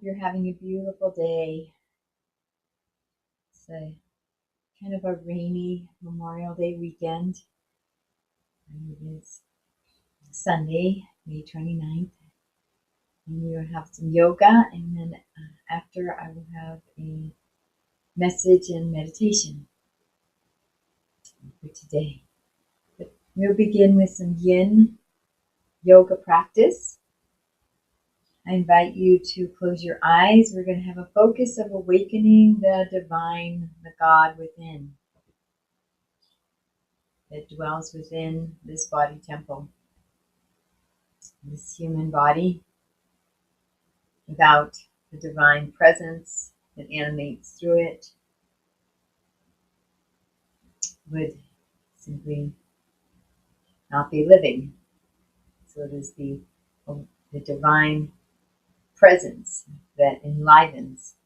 you're having a beautiful day. It's a kind of a rainy Memorial Day weekend. And it is Sunday, May 29th. And we will have some yoga, and then after I will have a message and meditation for today. But we'll begin with some yin yoga practice. I invite you to close your eyes. We're going to have a focus of awakening the divine, the God within, that dwells within this body temple, this human body. Without the divine presence that animates through it, would simply not be living. So it is the divine presence that enlivens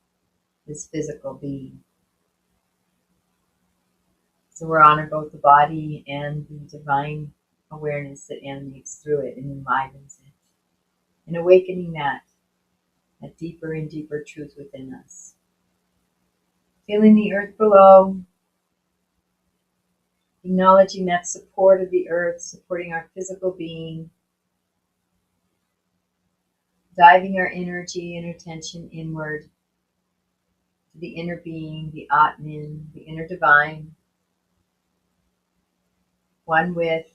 this physical being. So we're honoring both the body and the divine awareness that animates through it and enlivens it. And awakening that deeper and deeper truth within us. Feeling the earth below, acknowledging that support of the earth, supporting our physical being, diving our energy and attention inward to the inner being, the Atman, the inner divine, one with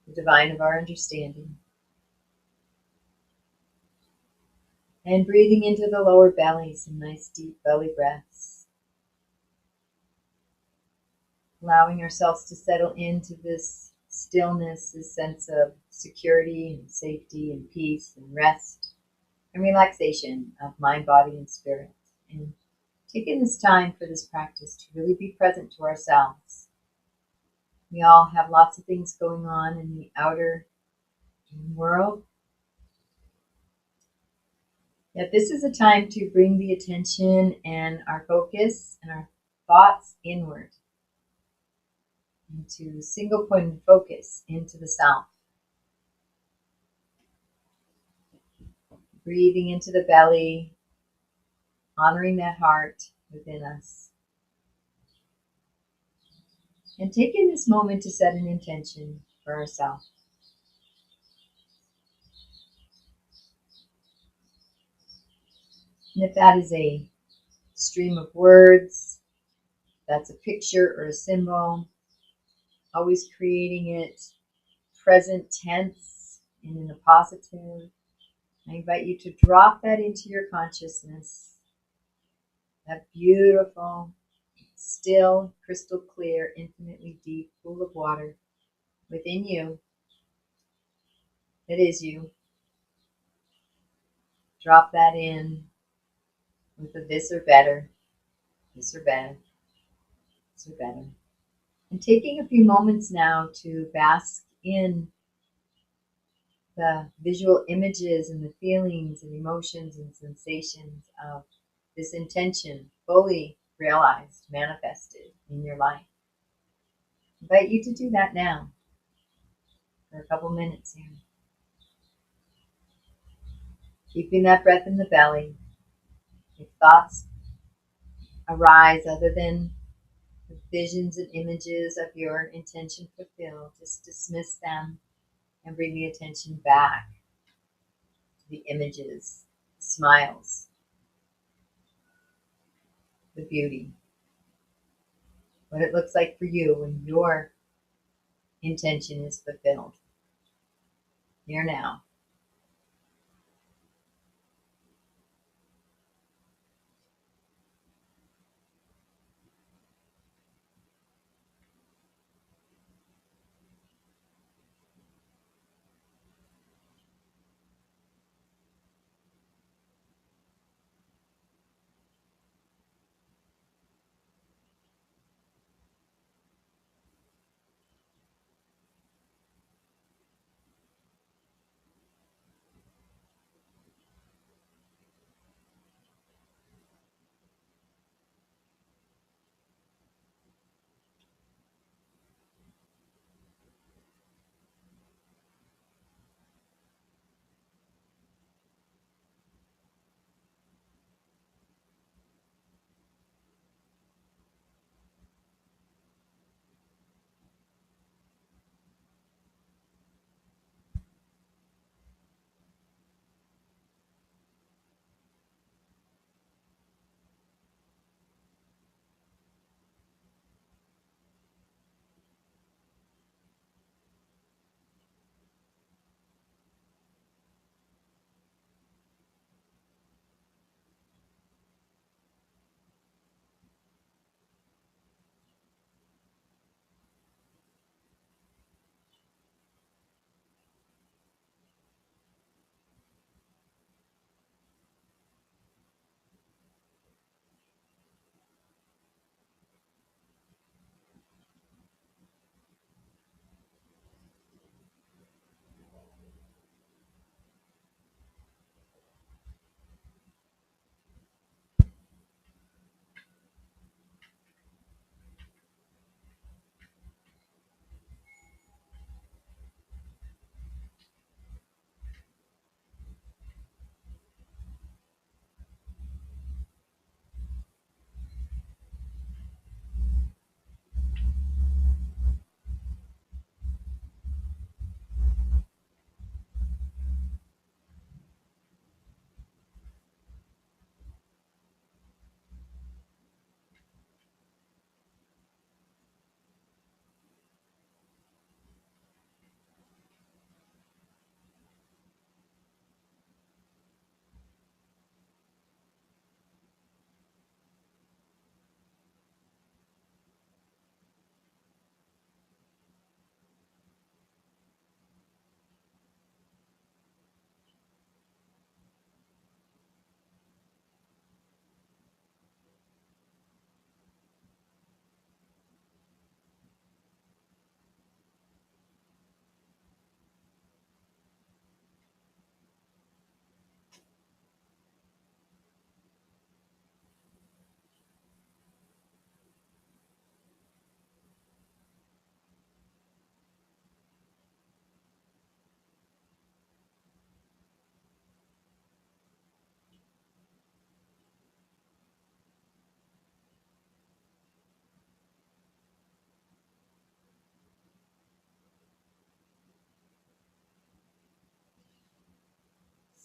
the divine of our understanding. And breathing into the lower belly, some nice deep belly breaths. Allowing ourselves to settle into this stillness, this sense of security and safety and peace and rest and relaxation of mind, body, and spirit. And taking this time for this practice to really be present to ourselves. We all have lots of things going on in the outer world. Yet this is a time to bring the attention and our focus and our thoughts inward, into single point of focus, into the self. Breathing into the belly, honoring that heart within us. And taking this moment to set an intention for ourselves. And if that is a stream of words, that's a picture or a symbol, always creating it present tense and in a positive. I invite you to drop that into your consciousness. That beautiful, still, crystal clear, infinitely deep pool of water within you. That is you. Drop that in with a this or better, this or better, this or better. And taking a few moments now to bask in the visual images and the feelings and emotions and sensations of this intention fully realized, manifested in your life. I invite you to do that now for a couple minutes here. Keeping that breath in the belly. If thoughts arise other than the visions and images of your intention fulfilled, just dismiss them and bring the attention back to the images, the smiles, the beauty. What it looks like for you when your intention is fulfilled. Here now.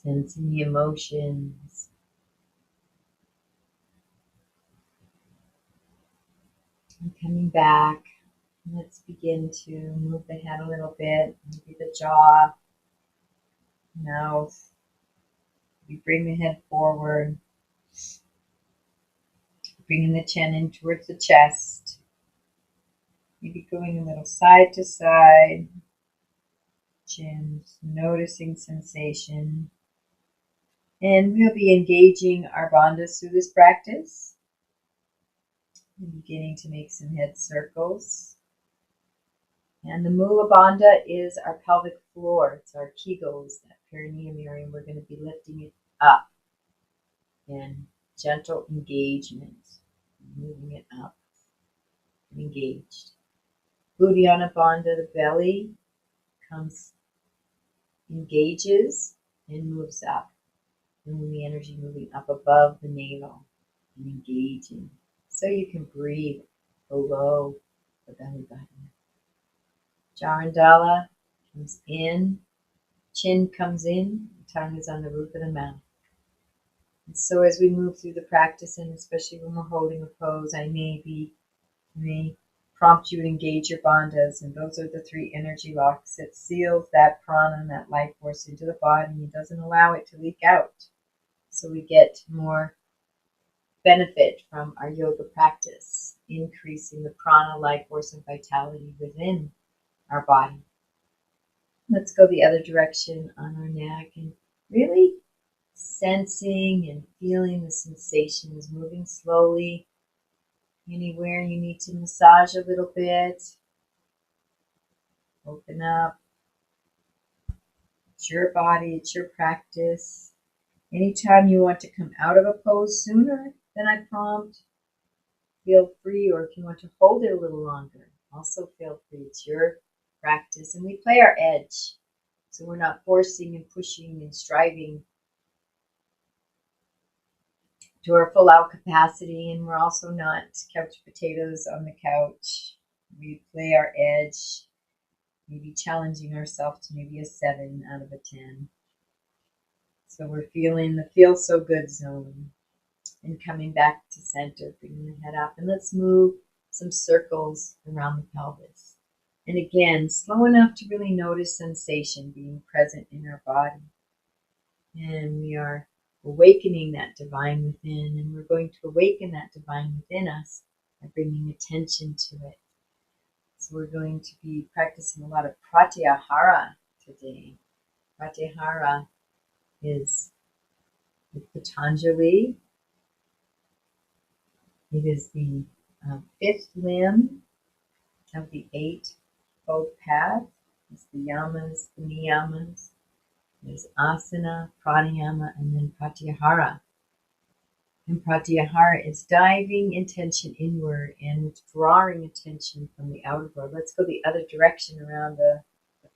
Sensing the emotions. And coming back. Let's begin to move the head a little bit. Maybe the jaw, mouth. We bring the head forward. Bringing the chin in towards the chest. Maybe going a little side to side. Chin, noticing sensation. And we'll be engaging our bandhas through this practice. And beginning to make some head circles. And the Mula Bandha is our pelvic floor. It's our kegels, that perineum area. And we're going to be lifting it up in gentle engagement. Moving it up. Engaged. Uddiyana Bandha, the belly comes, engages, and moves up. Feeling the energy moving up above the navel and engaging. So you can breathe below the belly button. Jarandala comes in, chin comes in, tongue is on the roof of the mouth. And so as we move through the practice, and especially when we're holding a pose, I may prompt you to engage your bandhas, and those are the three energy locks. It seals that prana and that life force into the body and doesn't allow it to leak out. So we get more benefit from our yoga practice, increasing the prana, life force, and vitality within our body. Let's go the other direction on our neck and really sensing and feeling the sensations, moving slowly. Anywhere you need to massage a little bit, open up. It's your body, it's your practice. Anytime you want to come out of a pose sooner than I prompt, feel free, or if you want to hold it a little longer, also feel free. It's your practice, and we play our edge. So we're not forcing and pushing and striving to our full out capacity, and we're also not couch potatoes on the couch. We play our edge, maybe challenging ourselves to maybe a 7 out of a 10. So we're feeling the feel so good zone and coming back to center, bringing the head up. And let's move some circles around the pelvis. And again, slow enough to really notice sensation being present in our body. And we are awakening that divine within, and we're going to awaken that divine within us by bringing attention to it. So we're going to be practicing a lot of pratyahara today. Pratyahara is with Patanjali. It is the fifth limb of the eightfold path. It's the yamas, the niyamas. There's asana, pranayama, and then pratyahara. And pratyahara is diving intention inward and withdrawing attention from the outer world. Let's go the other direction around the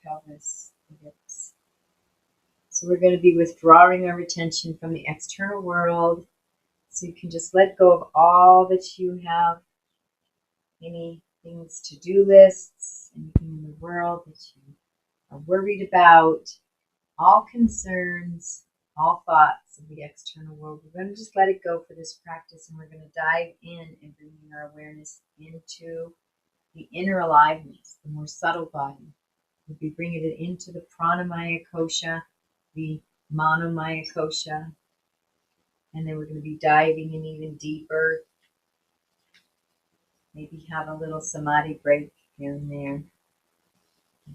pelvis, the hips. So we're going to be withdrawing our attention from the external world. So you can just let go of all that you have, any things, to-do lists, anything in the world that you are worried about, all concerns, all thoughts of the external world. We're going to just let it go for this practice, and we're going to dive in and bringing our awareness into the inner aliveness, the more subtle body. We'll be bringing it into the pranamaya kosha, the manomaya kosha, and then we're going to be diving in even deeper. Maybe have a little samadhi break here and there.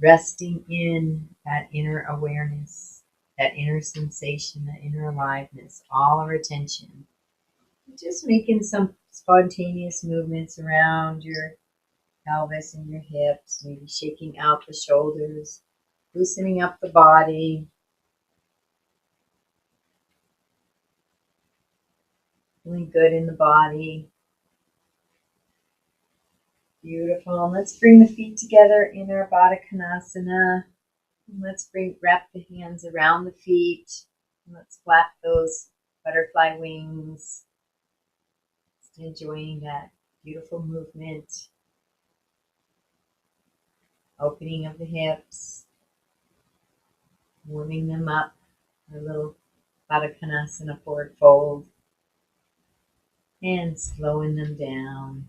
Resting in that inner awareness, that inner sensation, that inner aliveness, all our attention. Just making some spontaneous movements around your pelvis and your hips, maybe shaking out the shoulders, loosening up the body. Feeling good in the body. Beautiful. Let's bring the feet together in our Baddha Konasana. Let's wrap the hands around the feet. Let's flap those butterfly wings. Just enjoying that beautiful movement. Opening of the hips. Warming them up. a little Baddha Konasana forward fold, and slowing them down.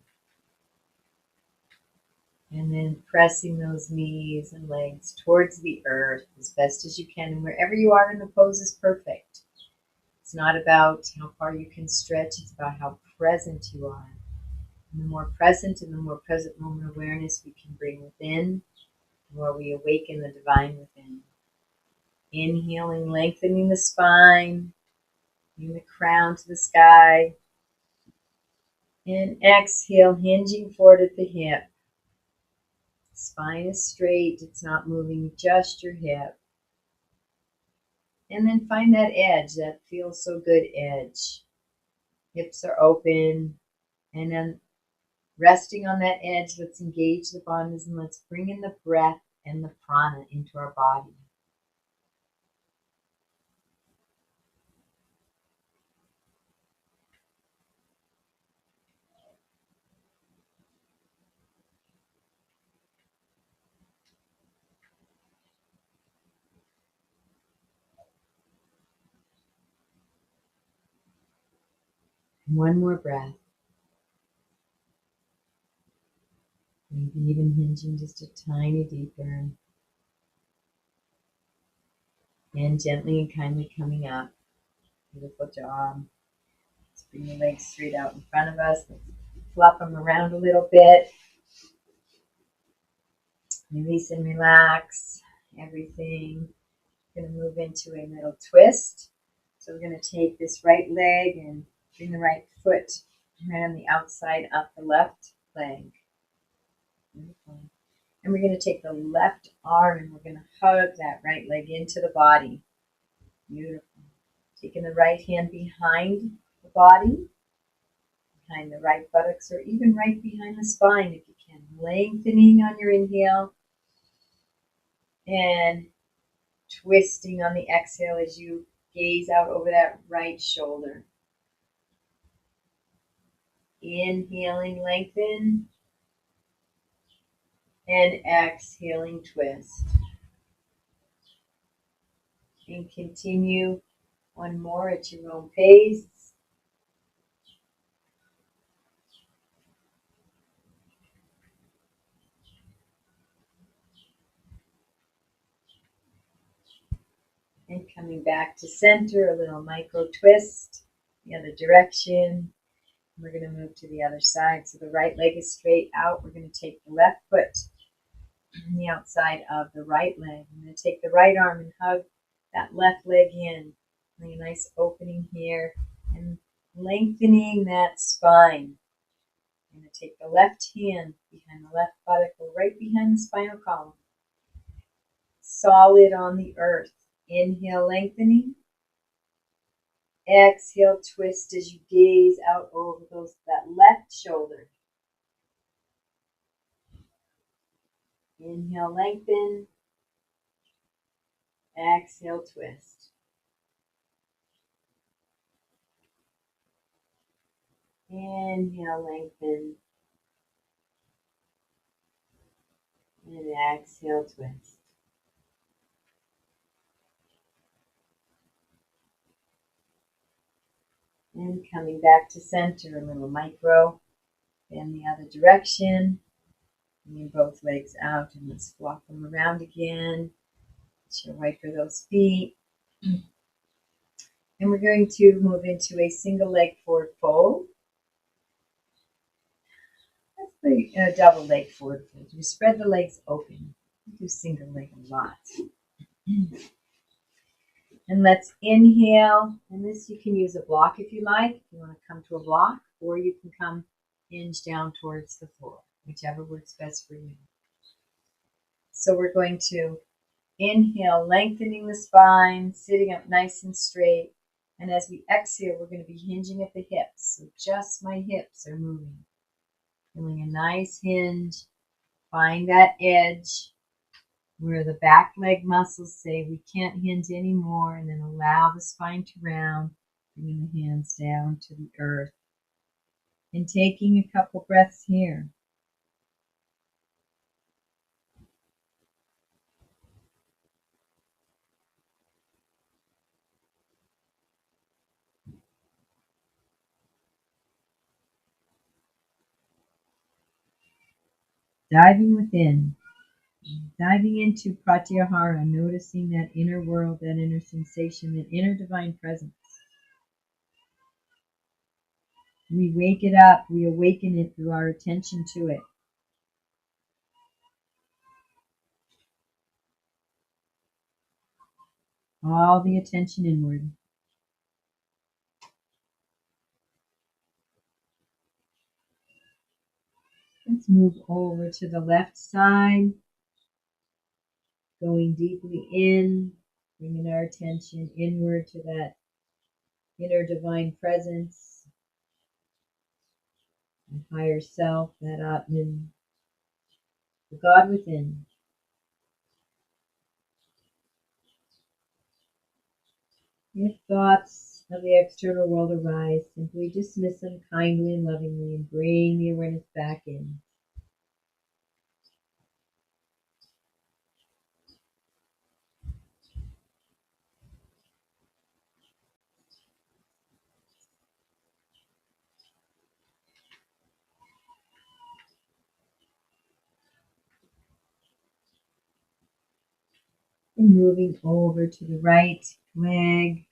And then pressing those knees and legs towards the earth as best as you can. And wherever you are in the pose is perfect. It's not about how far you can stretch, it's about how present you are. And the more present and the more present moment awareness we can bring within, the more we awaken the divine within. Inhaling, lengthening the spine, bring the crown to the sky. And exhale, hinging forward at the hip. Spine is straight, it's not moving, just your hip. And then find that edge, that feels so good edge. Hips are open. And then resting on that edge, let's engage the bandhas and let's bring in the breath and the prana into our body. One more breath. Maybe even hinging just a tiny deeper. And gently and kindly coming up. Beautiful job. Let's bring the legs straight out in front of us. Let's flop them around a little bit. Release and relax everything. We're going to move into a middle twist. So we're going to take this right leg and bring the right foot around the outside of the left leg. Beautiful. And we're going to take the left arm and we're going to hug that right leg into the body. Beautiful. Taking the right hand behind the body, behind the right buttocks, or even right behind the spine if you can. Lengthening on your inhale and twisting on the exhale as you gaze out over that right shoulder. Inhaling, lengthen, and exhaling, twist. And continue one more at your own pace. And coming back to center, a little micro twist, the other direction. We're going to move to the other side. So the right leg is straight out. We're going to take the left foot on the outside of the right leg. I'm going to take the right arm and hug that left leg in. Make a nice opening here and lengthening that spine. I'm going to take the left hand behind the left buttock, go right behind the spinal column. Solid on the earth. Inhale, lengthening. Exhale, twist as you gaze out over that left shoulder. Inhale, lengthen. Exhale, twist. Inhale, lengthen. And exhale, twist. And coming back to center, a little micro. Then the other direction. Bring both legs out and let's flop them around again. Show right for those feet. And we're going to move into a single leg forward fold. Let's do a double leg forward fold. We spread the legs open. We do single leg a lot. And let's inhale. And this you can use a block if you like. If you want to come to a block, or you can come hinge down towards the floor, whichever works best for you. So we're going to inhale, lengthening the spine, sitting up nice and straight. And as we exhale, we're going to be hinging at the hips. So just my hips are moving. Feeling a nice hinge. Find that edge where the back leg muscles say we can't hinge anymore, and then allow the spine to round, bringing the hands down to the earth. And taking a couple breaths here. diving within, diving into pratyahara, noticing that inner world, that inner sensation, that inner divine presence. We wake it up, we awaken it through our attention to it. All the attention inward. Let's move over to the left side, going deeply in, bringing our attention inward to that inner divine presence, and higher self, that Atman, the God within. If thoughts of the external world arise, simply dismiss them kindly and lovingly and bring the awareness back in. And moving over to the right leg.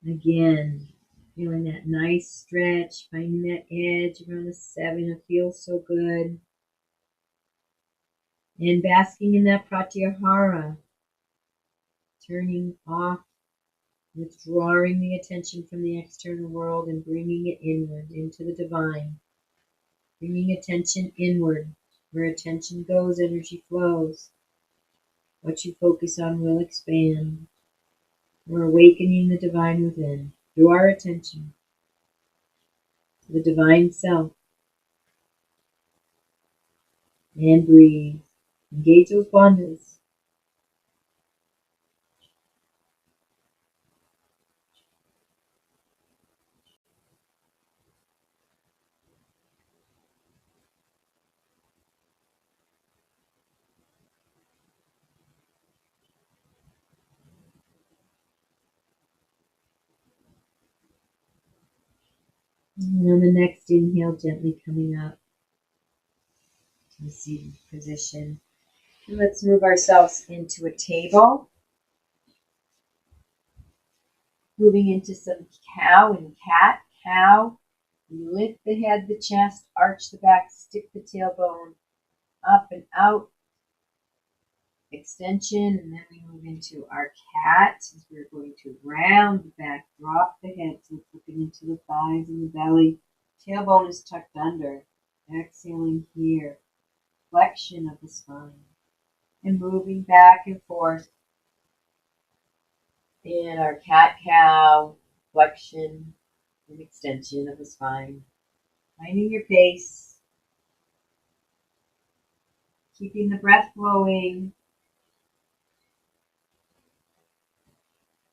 Again, feeling that nice stretch, finding that edge around the 7. It feels so good. And basking in that pratyahara, turning off, withdrawing the attention from the external world and bringing it inward into the divine. Bringing attention inward. Where attention goes, energy flows. What you focus on will expand. We're awakening the divine within through our attention to the divine self. And breathe. Engage those bandhas. And on the next inhale, gently coming up to the seated position. And let's move ourselves into a table. Moving into some cow and cat. Cow, lift the head, the chest, arch the back, stick the tailbone up and out. Extension, and then we move into our cat. We're going to round the back, drop the head, so flipping into the thighs and the belly. Tailbone is tucked under. Exhaling here. Flexion of the spine. And moving back and forth in our cat-cow, flexion and extension of the spine. Finding your pace. Keeping the breath flowing.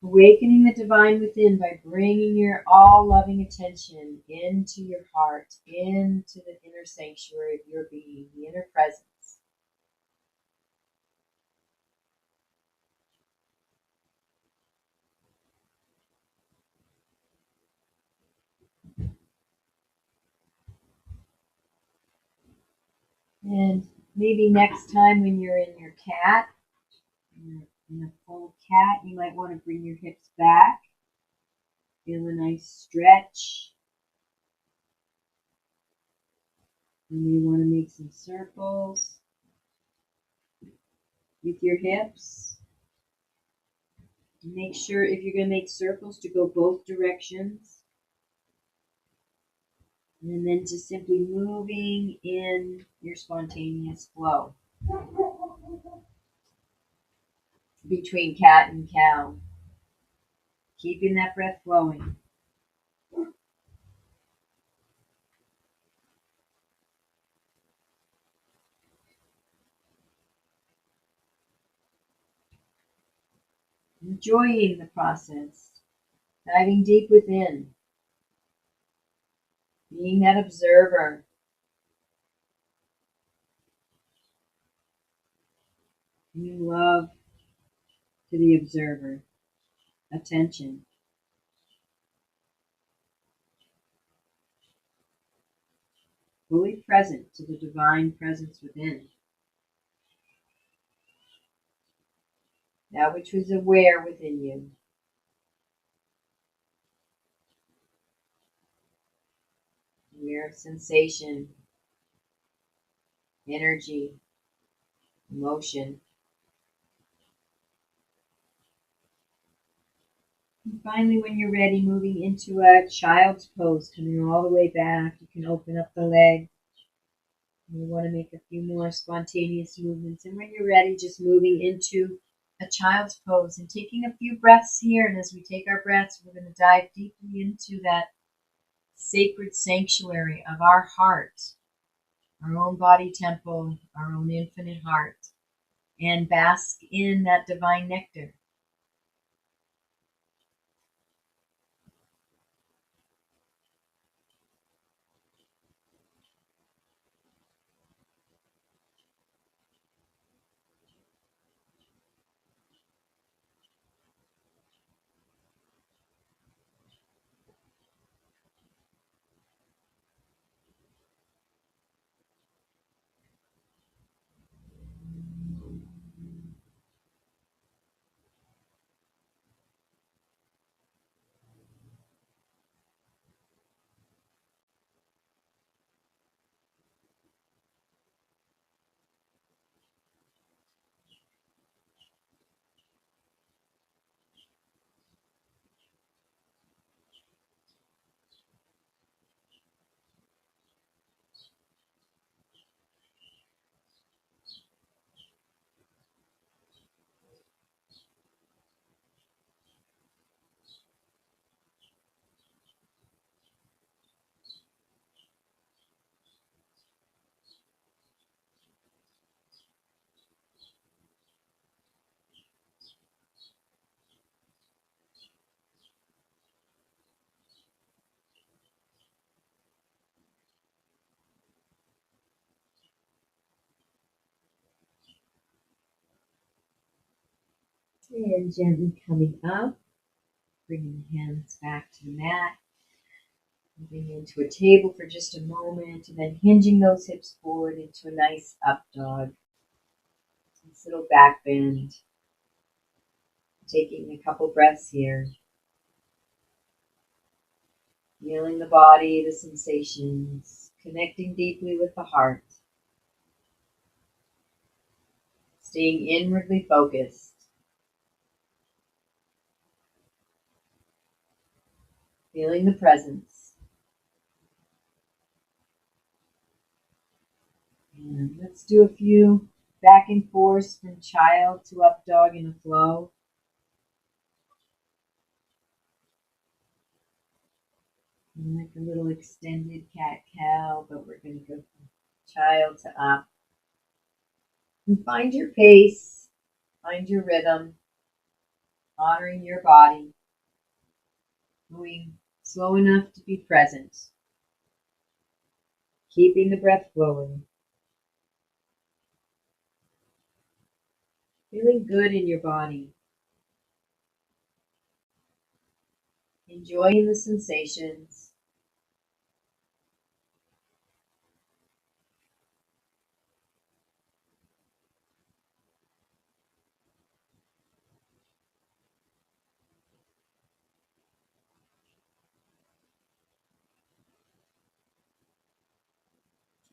Awakening the divine within by bringing your all-loving attention into your heart, into the inner sanctuary of your being, the inner presence. And maybe next time when you're in your cat, in a full cat, you might want to bring your hips back. Feel a nice stretch. You may want to make some circles with your hips. Make sure if you're going to make circles to go both directions. And then just simply moving in your spontaneous flow between cat and cow. Keeping that breath flowing. Enjoying the process. Diving deep within. Being that observer. Bringing love to the observer. Attention. fully present to the divine presence within. That which was aware within you. Aware of sensation, energy, emotion. And finally, when you're ready, moving into a child's pose, coming all the way back. You can open up the leg. You want to make a few more spontaneous movements. And when you're ready, just moving into a child's pose and taking a few breaths here. And as we take our breaths, we're going to dive deeply into that sacred sanctuary of our heart, our own body temple, our own infinite heart, and bask in that divine nectar. And gently coming up, bringing the hands back to the mat, moving into a table for just a moment, and then hinging those hips forward into a nice up dog. Nice little back bend. Taking a couple breaths here. Feeling the body, the sensations, connecting deeply with the heart. Staying inwardly focused. Feeling the presence. And let's do a few back and forth from child to up dog in a flow. And like a little extended cat-cow, but we're going to go from child to up. And find your pace, find your rhythm, honoring your body, moving slow enough to be present, keeping the breath flowing, feeling good in your body, enjoying the sensations.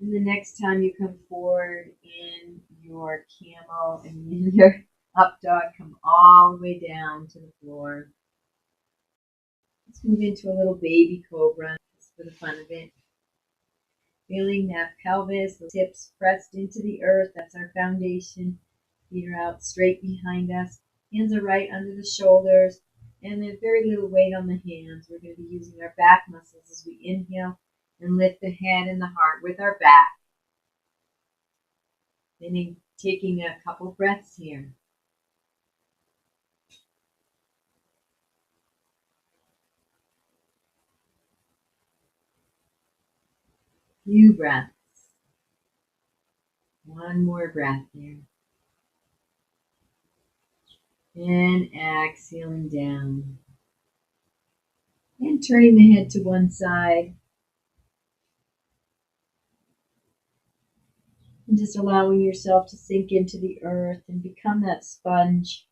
And the next time you come forward in your camel and in your up dog, come all the way down to the floor. Let's move into a little baby cobra just for the fun of it. Feeling that pelvis, the hips pressed into the earth. That's our foundation. Feet are out straight behind us. Hands are right under the shoulders. And then very little weight on the hands. We're going to be using our back muscles as we inhale and lift the head and the heart with our back. Then taking a couple breaths here. Few breaths. One more breath here. And exhaling down. And turning the head to one side. And just allowing yourself to sink into the earth and become that sponge,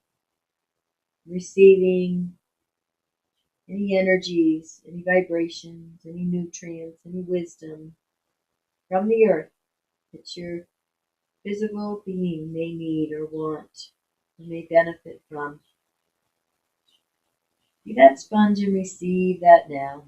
receiving any energies, any vibrations, any nutrients, any wisdom from the earth that your physical being may need or want or may benefit from. Be that sponge and receive that now.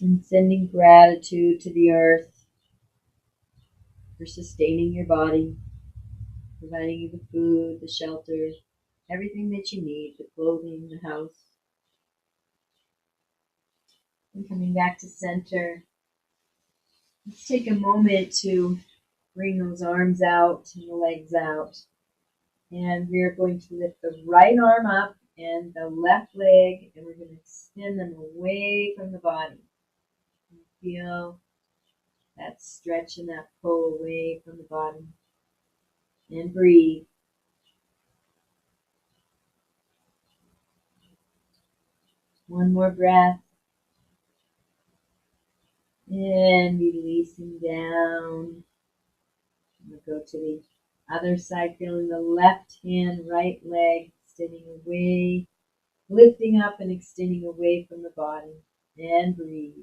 And sending gratitude to the earth for sustaining your body, providing you the food, the shelter, everything that you need, the clothing, the house. And coming back to center, let's take a moment to bring those arms out and the legs out. And we're going to lift the right arm up and the left leg, and we're going to extend them away from the body. And feel that stretch and that pull away from the body. And breathe. One more breath. And releasing down. We'll go to the other side, feeling the left hand, right leg, extending away, lifting up and extending away from the body. And breathe.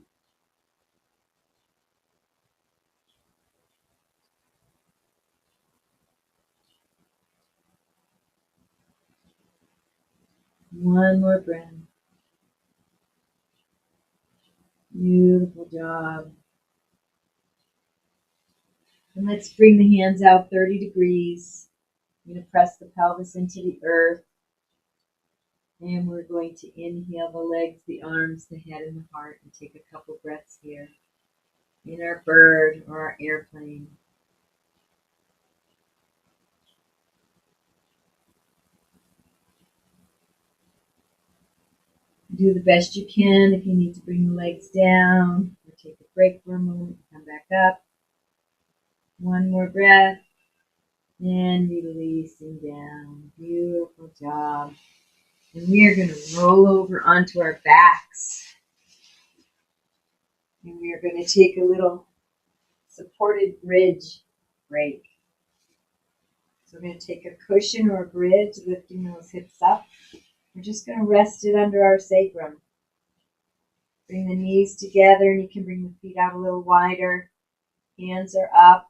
One more breath. Beautiful job. And let's bring the hands out 30 degrees. I'm going to press the pelvis into the earth. And we're going to inhale the legs, the arms, the head, and the heart, and take a couple breaths here in our bird or our airplane. Do the best you can. If you need to bring the legs down or take a break for a moment, come back up. One more breath. And releasing down. Beautiful job. And we are going to roll over onto our backs. And we are going to take a little supported bridge break. So we're going to take a cushion or a bridge, lifting those hips up. We're just going to rest it under our sacrum. Bring the knees together, and you can bring the feet out a little wider. Hands are up.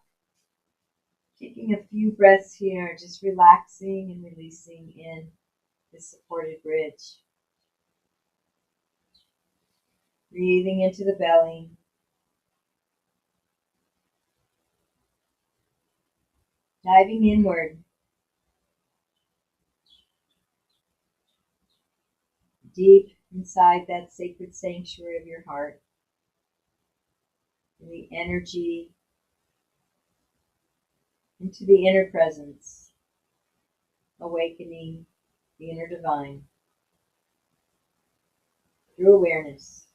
Taking a few breaths here, just relaxing and releasing in this supported bridge. Breathing into the belly. Diving inward. Deep inside that sacred sanctuary of your heart. And the energy into the inner presence. Awakening the inner divine through awareness.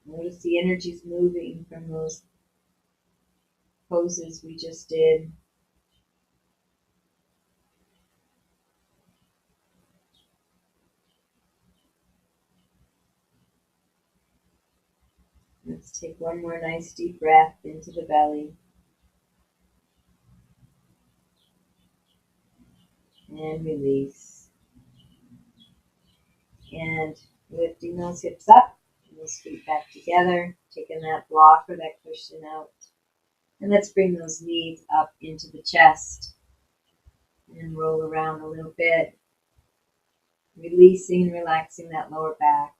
Notice the energies moving from those poses we just did. Let's take one more nice deep breath into the belly. And release. And lifting those hips up, and those feet back together, taking that block or that cushion out. And let's bring those knees up into the chest and roll around a little bit. Releasing and relaxing that lower back.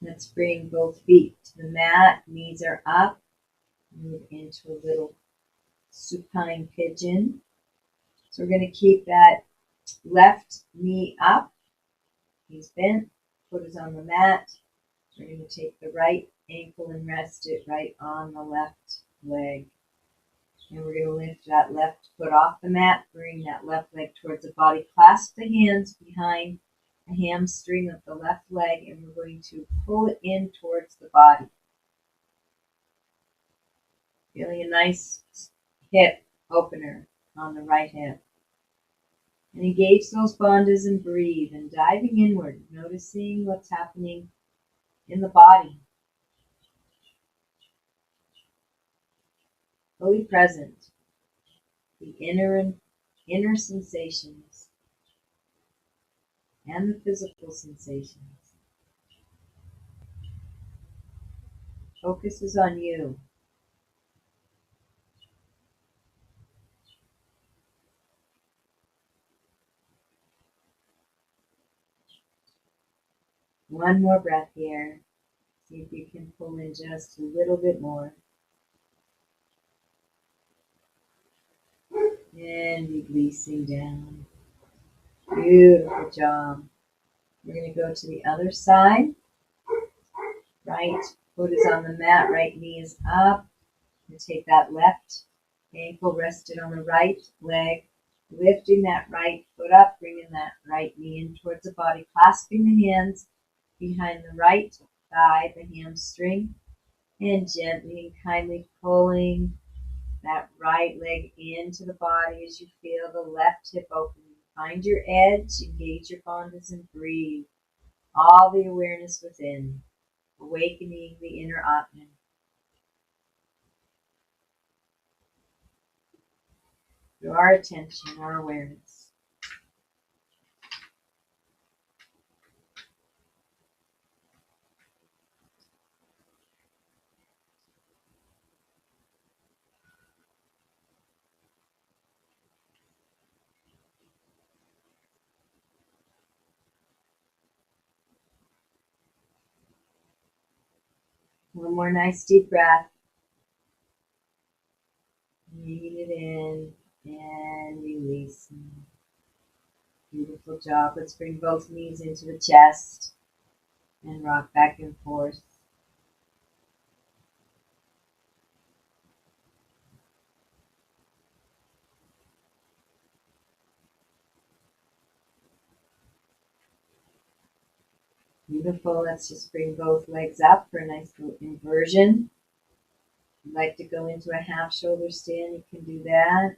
Let's bring both feet to the mat. Knees are up. Move into a little supine pigeon. So we're going to keep that left knee up. Knees bent. Foot is on the mat. We're going to take the right ankle and rest it right on the left leg. And we're going to lift that left foot off the mat. Bring that left leg towards the body. Clasp the hands behind the hamstring of the left leg. And we're going to pull it in towards the body. Feeling a nice hip opener on the right hip. And engage those bandhas and breathe. And diving inward. Noticing what's happening in the body. Fully present. The inner sensations and the physical sensations. Focus is on you. One more breath here. See if you can pull in just a little bit more. And releasing down. Beautiful job. We're going to go to the other side. Right foot is on the mat, right knee is up. You take that left ankle rested on the right leg, lifting that right foot up, bringing that right knee in towards the body, clasping the hands behind the right thigh, the hamstring, and gently and kindly pulling that right leg into the body as you feel the left hip opening. Find your edge, engage your bandhas, and breathe. All the awareness within, awakening the inner Atman. Through our attention, our awareness. One more nice deep breath. Bringing it in and releasing. Beautiful job. Let's bring both knees into the chest and rock back and forth. Beautiful. Let's just bring both legs up for a nice little inversion. If you'd like to go into a half shoulder stand, you can do that.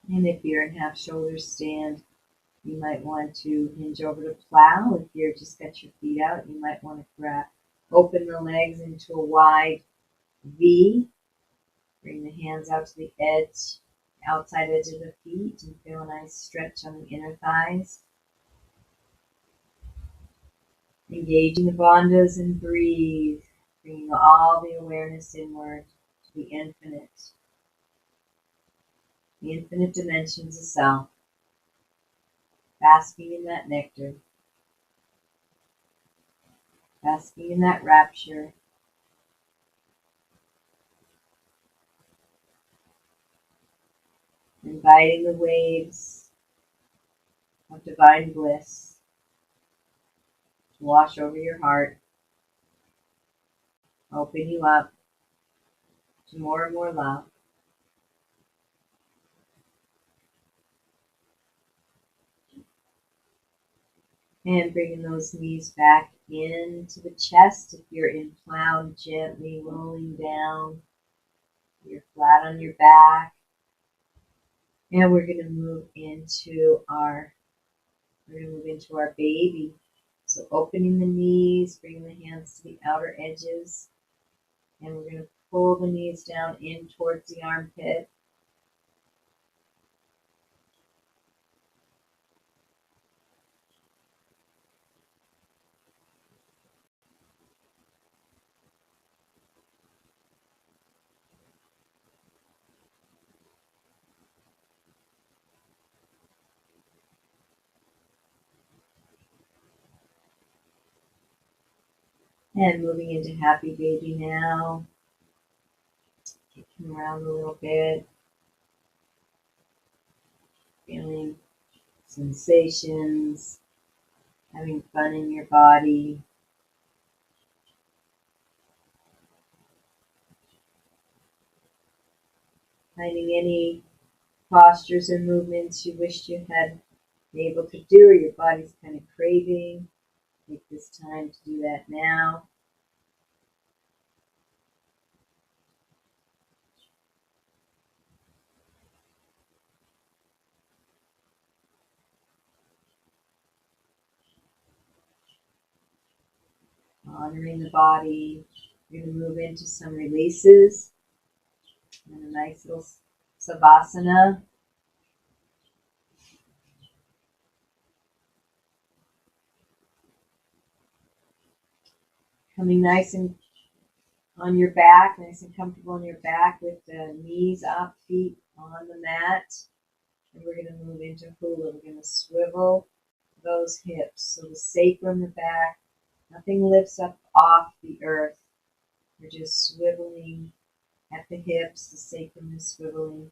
And if you're in half shoulder stand, you might want to hinge over to plow. If you're just got your feet out, you might want to open the legs into a wide V. Bring the hands out to the edge, outside edge of the feet, and feel a nice stretch on the inner thighs. Engaging the bandhas and breathe, bringing all the awareness inward to the infinite dimensions of self, basking in that nectar, basking in that rapture. Inviting the waves of divine bliss to wash over your heart, open you up to more and more love. And bringing those knees back into the chest. If you're in plow, gently rolling down. You're flat on your back. And we're going to move into our baby. So opening the knees, bringing the hands to the outer edges. And we're going to pull the knees down in towards the armpit. And moving into Happy Baby now. Kicking around a little bit. Feeling sensations. Having fun in your body. Finding any postures or movements you wish you had been able to do or your body's kind of craving. Take this time to do that now. Honoring the body. We're going to move into some releases and a nice little savasana. Coming nice and on your back, nice and comfortable on your back with the knees up, feet on the mat. And we're going to move into hula. We're going to swivel those hips. So the sacrum, the back, nothing lifts up off the earth. We're just swiveling at the hips. The sacrum is swiveling.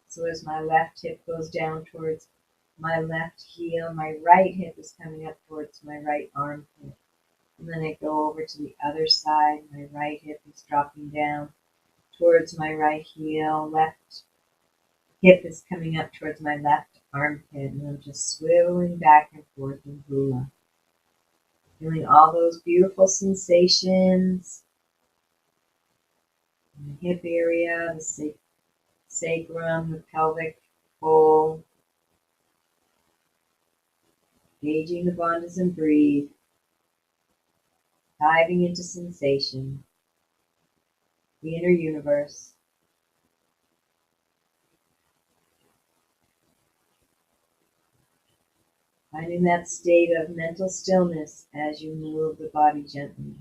So as my left hip goes down towards my left heel, my right hip is coming up towards my right armpit. And then I go over to the other side. My right hip is dropping down towards my right heel. Left hip is coming up towards my left armpit. And I'm just swiveling back and forth in hula. Feeling all those beautiful sensations in the hip area, the sacrum, the pelvic bowl. Gauging the bandhas and breathe. Diving into sensation. The inner universe. Finding that state of mental stillness as you move the body gently.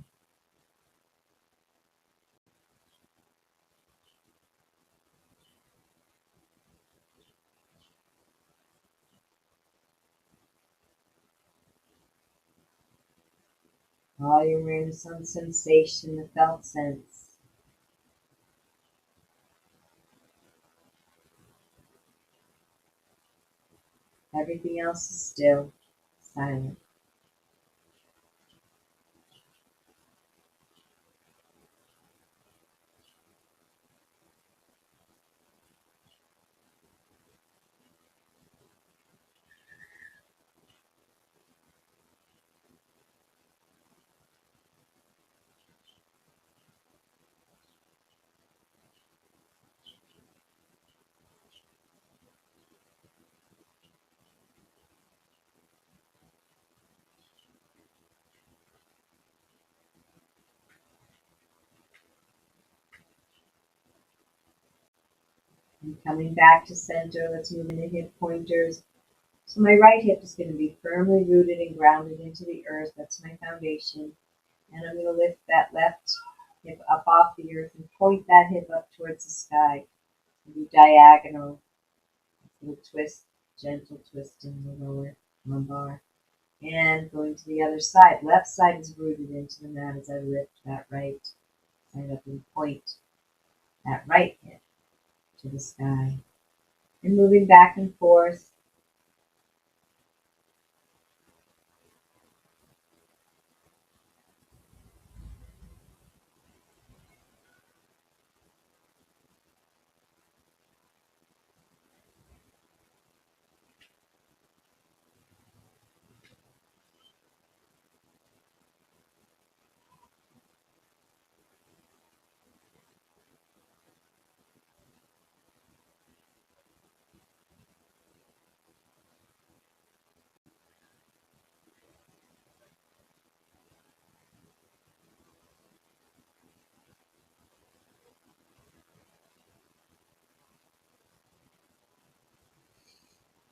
All your awareness on sensation, the felt sense. Everything else is still, silent. And coming back to center, let's move into hip pointers. So my right hip is going to be firmly rooted and grounded into the earth. That's my foundation. And I'm going to lift that left hip up off the earth and point that hip up towards the sky. Do diagonal, little twist, gentle twist in the lower lumbar. And going to the other side. Left side is rooted into the mat as I lift that right side up and point that right hip to the sky. And moving back and forth.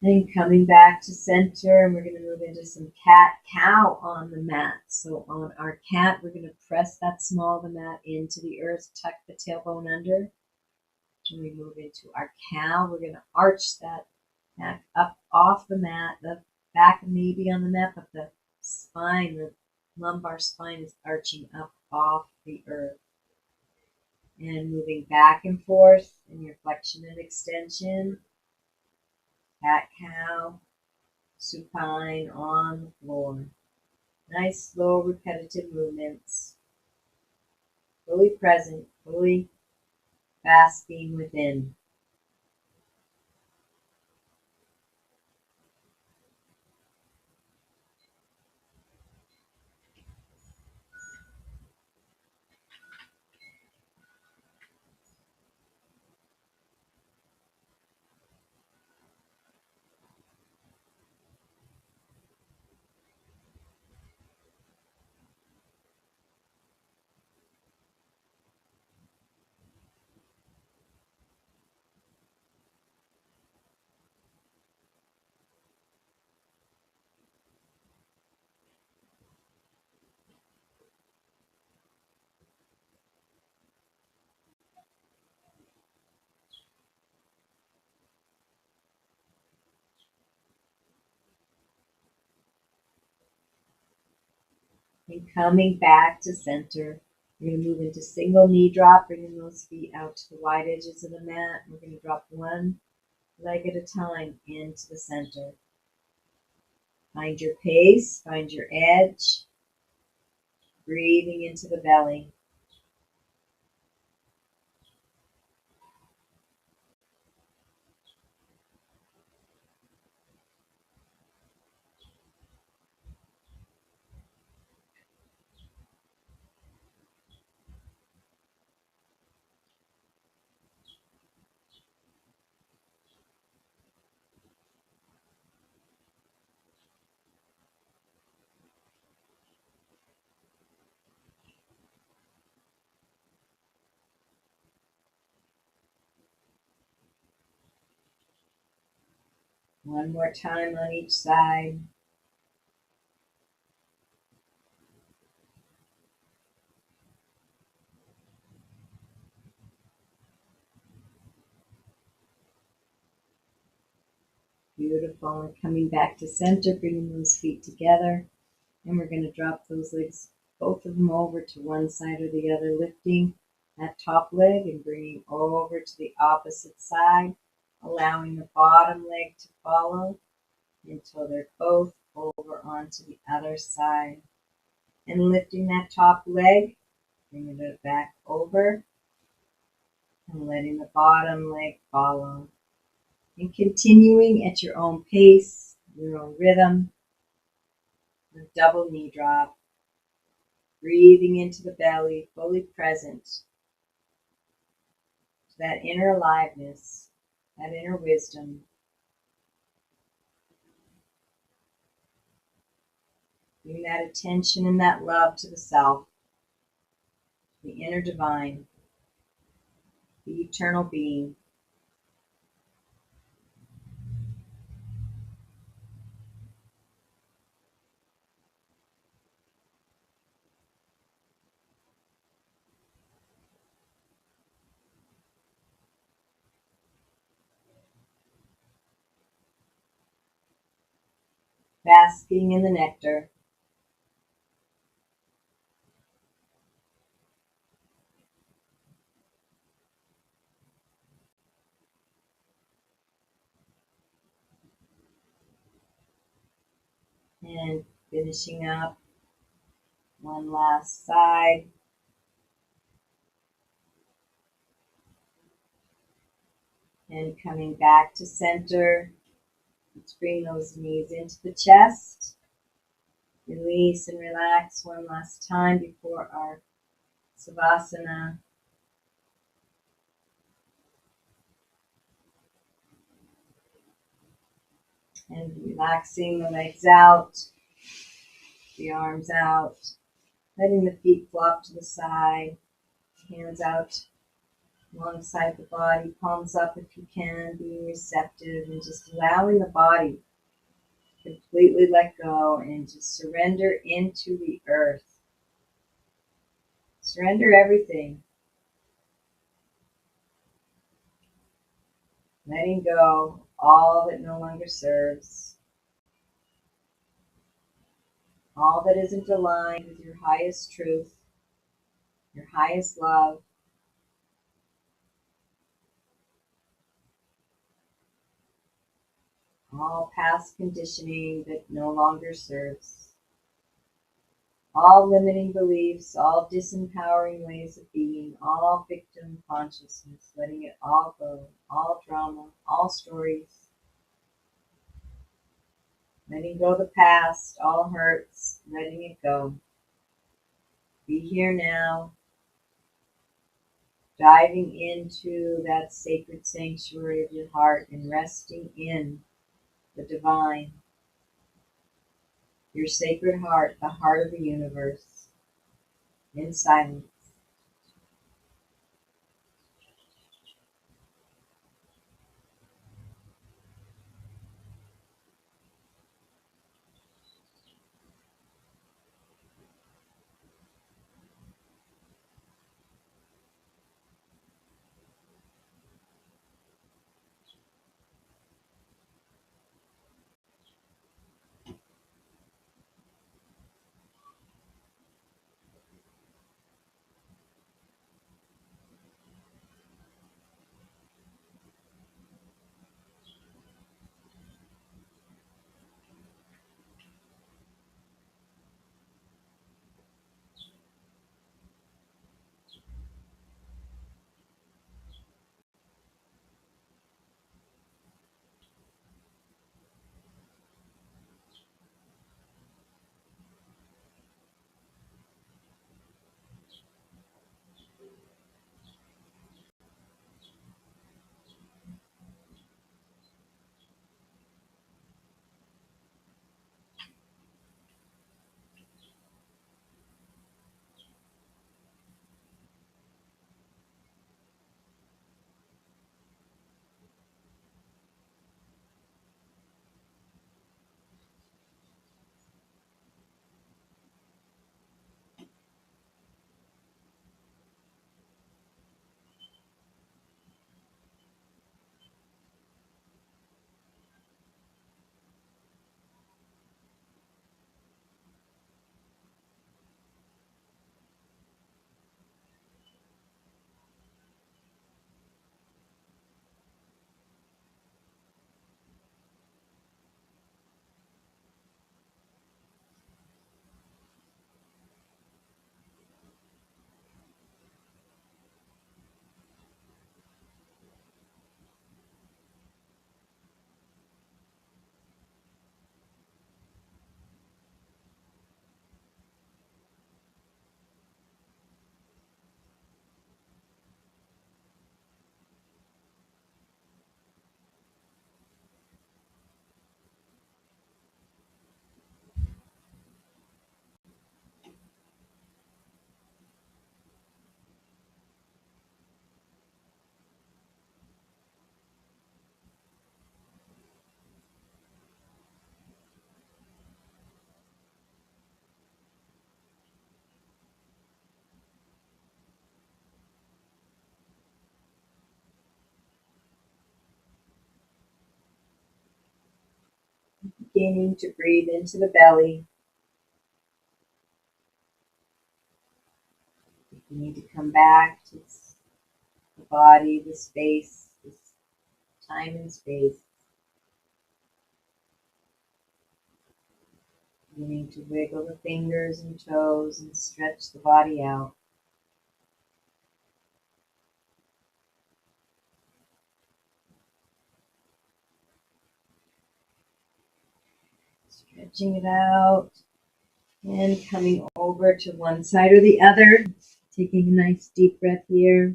Then coming back to center, and we're going to move into some cat-cow on the mat. So on our cat, we're going to press that small of the mat into the earth, tuck the tailbone under. When we move into our cow, we're going to arch that back up off the mat. The back may be on the mat, but the spine, the lumbar spine is arching up off the earth. And moving back and forth in your flexion and extension. Cat-cow, supine on the floor. Nice, slow, repetitive movements. Fully present, fully basking within. And coming back to center, we're going to move into single knee drop, bringing those feet out to the wide edges of the mat. We're going to drop one leg at a time into the center. Find your pace, find your edge, breathing into the belly. One more time on each side. Beautiful. And coming back to center, bringing those feet together. And we're going to drop those legs, both of them over to one side or the other, lifting that top leg and bringing over to the opposite side, allowing the bottom leg to follow until they're both over onto the other side. And lifting that top leg, bringing it back over and letting the bottom leg follow. And continuing at your own pace, your own rhythm, a double knee drop, breathing into the belly, fully present to that inner aliveness, that inner wisdom. Bring that attention and that love to the self, the inner divine, the eternal being. Basking in the nectar. And finishing up one last side. And coming back to center. Let's bring those knees into the chest. Release and relax one last time before our Savasana. And relaxing the legs out, the arms out, letting the feet flop to the side, hands out alongside the body, palms up if you can, being receptive and just allowing the body to completely let go and to surrender into the earth. Surrender everything. Letting go all that no longer serves, all that isn't aligned with your highest truth. your highest love. All past conditioning that no longer serves. All limiting beliefs, all disempowering ways of being, all victim consciousness, letting it all go, all drama, all stories. Letting go the past, all hurts, letting it go. Be here now, diving into that sacred sanctuary of your heart and resting in the divine, your sacred heart, the heart of the universe, in silence. Beginning to breathe into the belly. If you need to come back to the body, the space, this time and space. Beginning to wiggle the fingers and toes and stretch the body out. Stretching it out and coming over to one side or the other. Taking a nice deep breath here.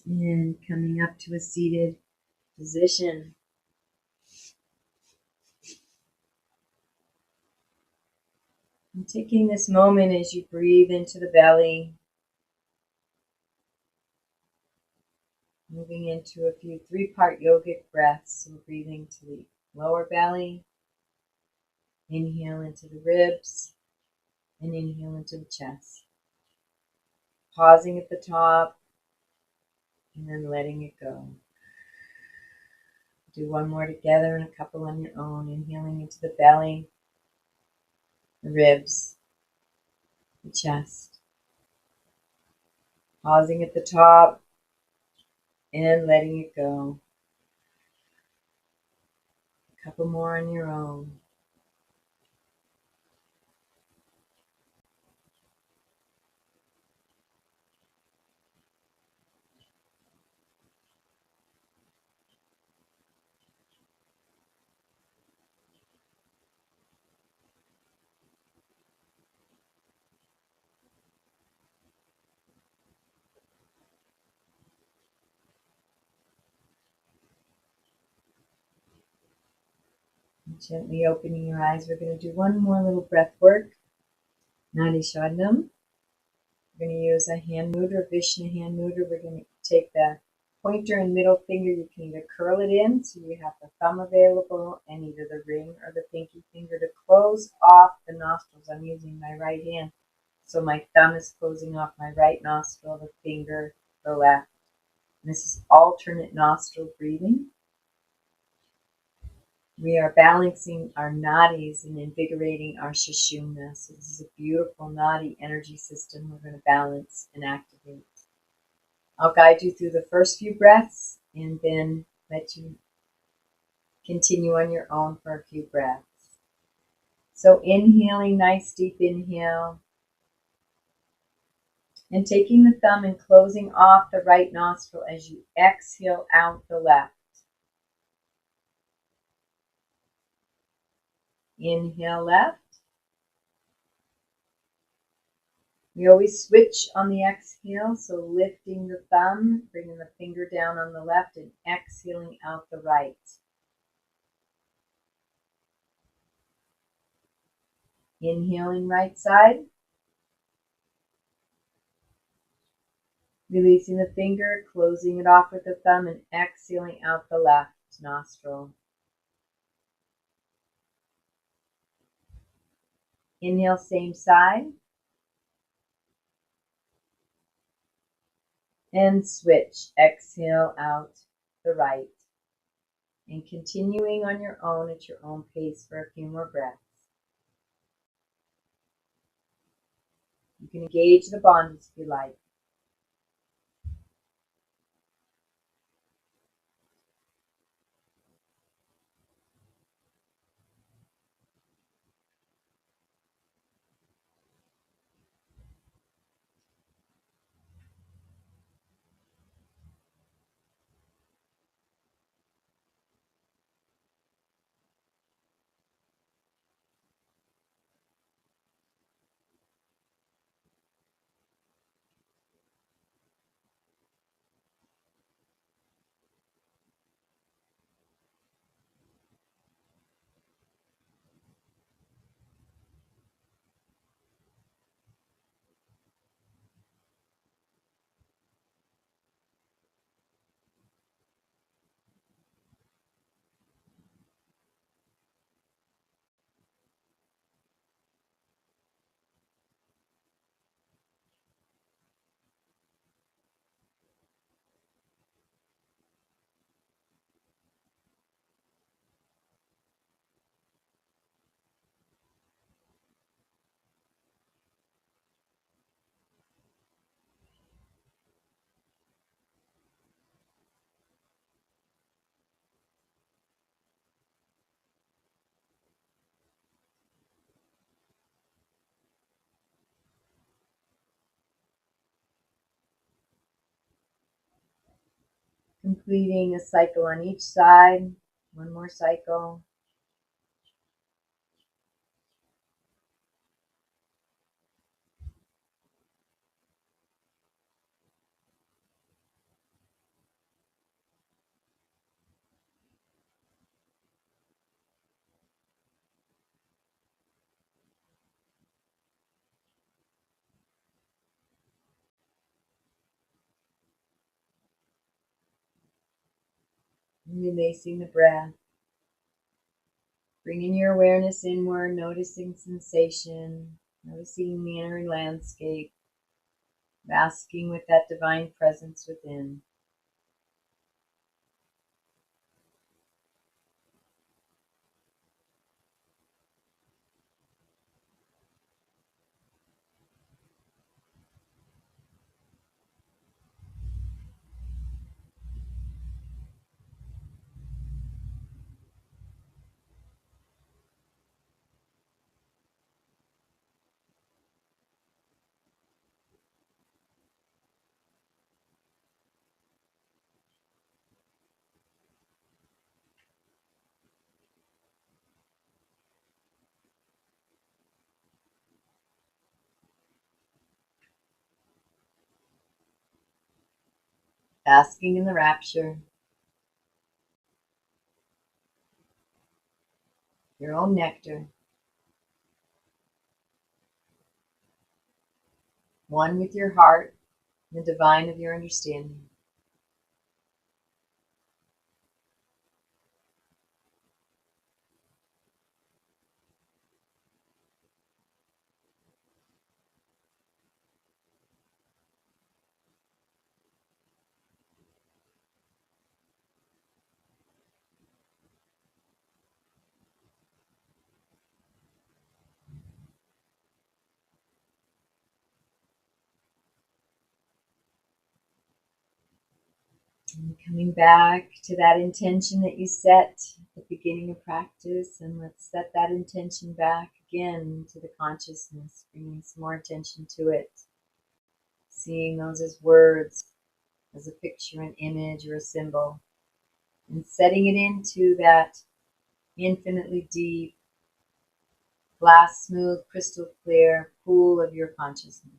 And coming up to a seated position. And taking this moment as you breathe into the belly, moving into a few 3-part yogic breaths. So breathing to the lower belly, inhale into the ribs, and inhale into the chest. Pausing at the top, and then letting it go. Do one more together and a couple on your own. Inhaling into the belly, the ribs, the chest. Pausing at the top and letting it go. A couple more on your own. And gently opening your eyes, we're going to do one more little breath work. Nadi Shodnam. We're going to use a hand mudra, Vishnu hand mudra. We're going to take the pointer and middle finger. You can either curl it in, so you have the thumb available, and either the ring or the pinky finger to close off the nostrils. I'm using my right hand, so my thumb is closing off my right nostril, the finger, the left. And this is alternate nostril breathing. We are balancing our nadis and invigorating our sushumna. So this is a beautiful nadi energy system we're going to balance and activate. I'll guide you through the first few breaths and then let you continue on your own for a few breaths. So inhaling, nice deep inhale. And taking the thumb and closing off the right nostril as you exhale out the left. Inhale left. We always switch on the exhale, so lifting the thumb, bringing the finger down on the left and exhaling out the right. Inhaling right side. Releasing the finger, closing it off with the thumb and exhaling out the left nostril. Inhale, same side. And switch. Exhale out the right. And continuing on your own at your own pace for a few more breaths. You can engage the bondage if you like. Completing a cycle on each side. One more cycle. Releasing the breath. Bringing your awareness inward, noticing sensation, noticing the inner landscape, basking with that divine presence within. basking in the rapture, your own nectar, one with your heart, the divine of your understanding. And coming back to that intention that you set at the beginning of practice, and let's set that intention back again to the consciousness, bringing some more attention to it, seeing those as words, as a picture, an image, or a symbol, and setting it into that infinitely deep, glass smooth, crystal clear pool of your consciousness.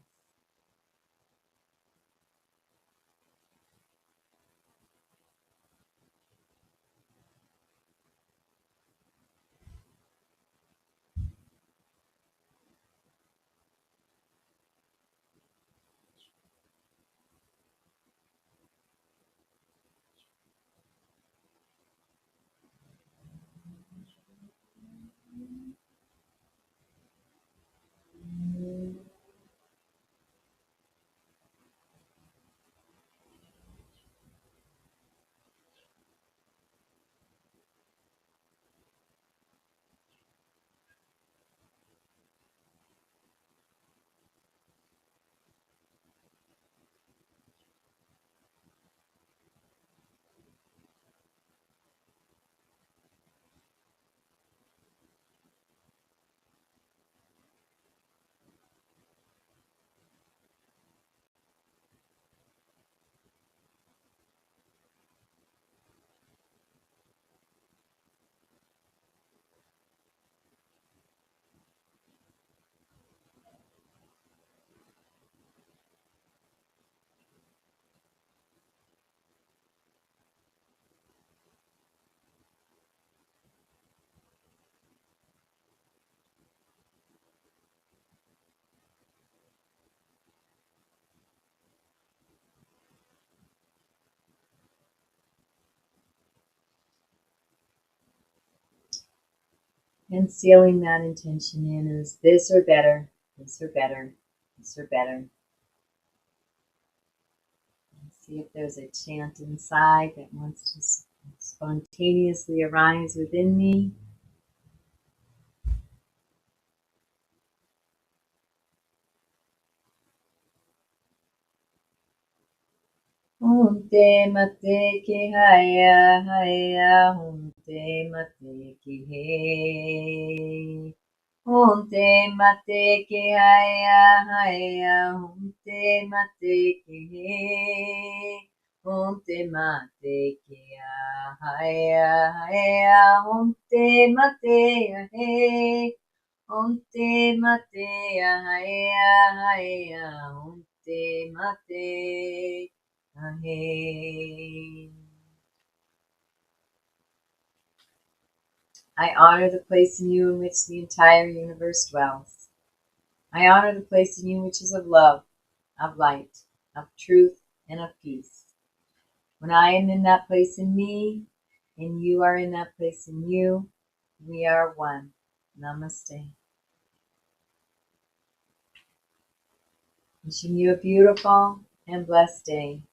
And sealing that intention in as this or better, this or better, this or better. See if there's a chant inside that wants to spontaneously arise within me. Om te mate ke haya haya, om te mate ke he. Om te mate ke haya haya, om te mate ke he. Om te mate ke haya haya, om te mate he. Om te mate haya haya, om te mate. I honor the place in you in which the entire universe dwells. I honor the place in you which is of love, of light, of truth, and of peace. When I am in that place in me, and you are in that place in you, we are one. Namaste. Wishing you a beautiful and blessed day.